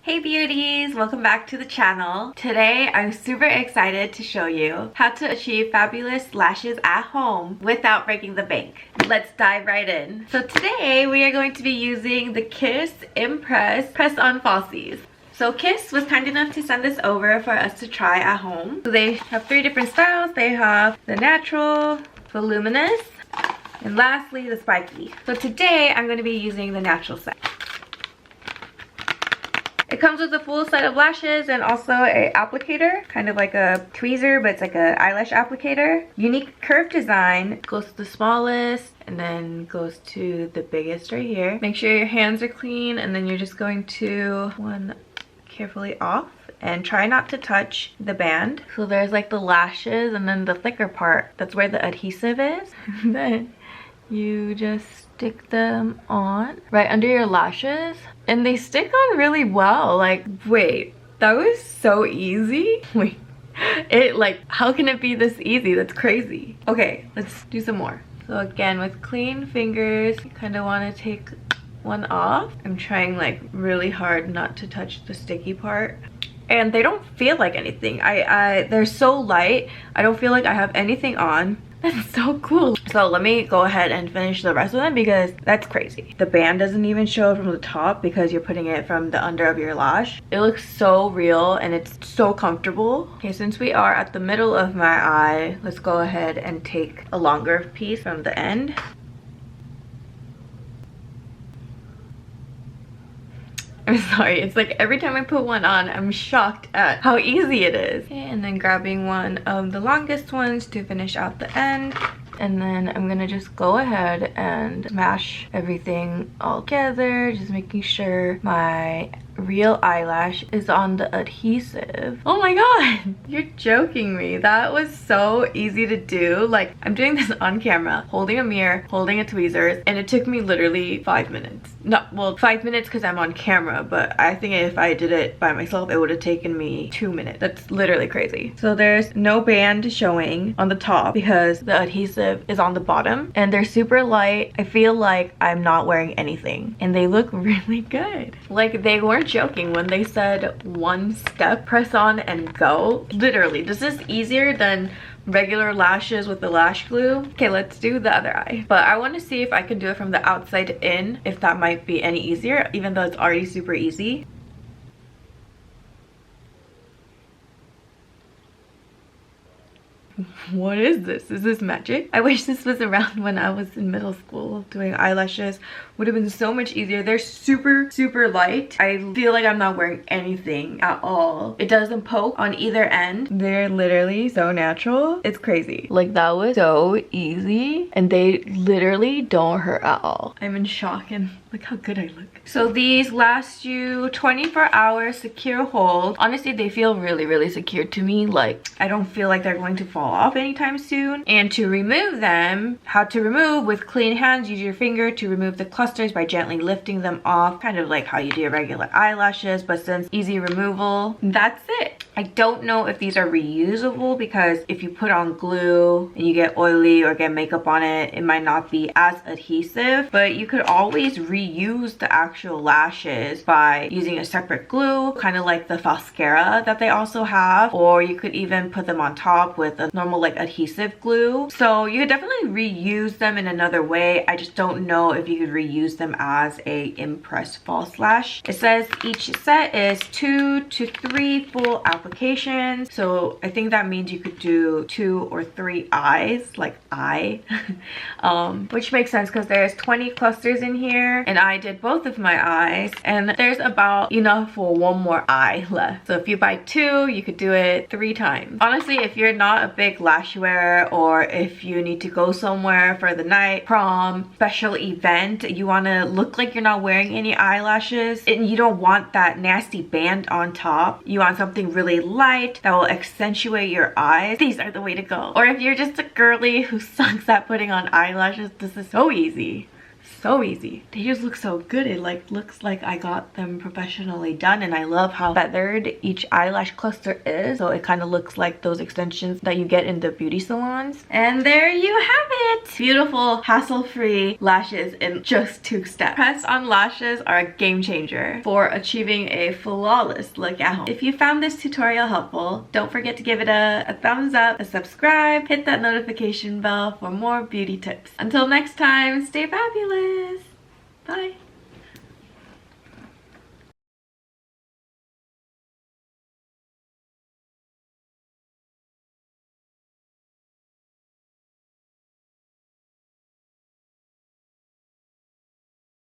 Hey beauties, welcome back to the channel. Today I'm super excited to show you how to achieve fabulous lashes at home without breaking the bank. Let's dive right in. So today we are going to be using the Kiss imPRESS Press-On Falsies. So Kiss was kind enough to send this over for us to try at home. So they have 3 different styles. They have the natural, the luminous, and lastly the spiky. So today I'm going to be using the natural set. It comes with a full set of lashes and also a applicator, kind of like a tweezer, but it's like a eyelash applicator. Unique curve design, goes to the smallest and then goes to the biggest right here. Make sure your hands are clean and then you're just going to one carefully off and try not to touch the band. So there's like the lashes and then the thicker part, that's where the adhesive is. Then you just stick them on right under your lashes and they stick on really well. Like, wait, that was so easy. Wait, how can it be this easy? That's crazy. Okay, let's do some more. So again, with clean fingers, you kind of want to take one off. I'm trying like really hard not to touch the sticky part. And they don't feel like anything. They're so light. I don't feel like I have anything on. That's so cool. So let me go ahead and finish the rest of them because that's crazy. The band doesn't even show from the top because you're putting it from the under of your lash. It looks so real and it's so comfortable. Okay, since we are at the middle of my eye, let's go ahead and take a longer piece from the end. I'm sorry, it's like every time I put one on, I'm shocked at how easy it is. Okay, and then grabbing one of the longest ones to finish out the end. And then I'm gonna just go ahead and mash everything all together, just making sure my real eyelash is on the adhesive. Oh my god, you're joking me. That was so easy to do. Like, I'm doing this on camera, holding a mirror, holding a tweezers, and it took me literally 5 minutes. No, well, 5 minutes because I'm on camera, but I think if I did it by myself, it would have taken me 2 minutes. That's literally crazy. So there's no band showing on the top because the adhesive is on the bottom, and they're super light. I feel like I'm not wearing anything, and they look really good. Like, they weren't joking when they said 1 step, press on and go. Literally, this is easier than regular lashes with the lash glue. Okay, let's do the other eye. But I want to see if I can do it from the outside in, if that might be any easier, even though it's already super easy. What is this? Is this magic? I wish this was around when I was in middle school doing eyelashes. Would have been so much easier. They're super light. I feel like I'm not wearing anything at all. It doesn't poke on either end. They're literally so natural. It's crazy. Like, that was so easy and they literally don't hurt at all. I'm in shock and look how good I look. So these last you 24 hours secure hold. Honestly, they feel really secure to me. Like, I don't feel like they're going to fall off anytime soon. And to remove them, how to remove with clean hands, use your finger to remove the clusters by gently lifting them off, kind of like how you do regular eyelashes, but since easy removal, that's it. I don't know if these are reusable because if you put on glue and you get oily or get makeup on it, it might not be as adhesive, but you could always reuse the actual lashes by using a separate glue, kind of like the Falscara that they also have, or you could even put them on top with a normal like adhesive glue. So you could definitely reuse them in another way. I just don't know if you could reuse them as a imPRESS false lash. It says each set is 2 to 3 full applications, so I think that means you could do 2 or 3 eyes, like eye. Which makes sense because there's 20 clusters in here and I did both of my eyes and there's about enough for 1 more eye left. So if you buy 2, you could do it 3 times. Honestly, if you're not a big lash wearer, or if you need to go somewhere for the night, prom, special event, you want to look like you're not wearing any eyelashes and you don't want that nasty band on top, you want something really light that will accentuate your eyes, these are the way to go. Or if you're just a girly who sucks at putting on eyelashes, this is so easy. so easy. They just look so good. It like looks like I got them professionally done, and I love how feathered each eyelash cluster is. So it kind of looks like those extensions that you get in the beauty salons. And there you have it. Beautiful, hassle-free lashes in just 2 steps. Press-on lashes are a game changer for achieving a flawless look at home. If you found this tutorial helpful, don't forget to give it a thumbs up, a subscribe, hit that notification bell for more beauty tips. Until next time, stay fabulous. Bye.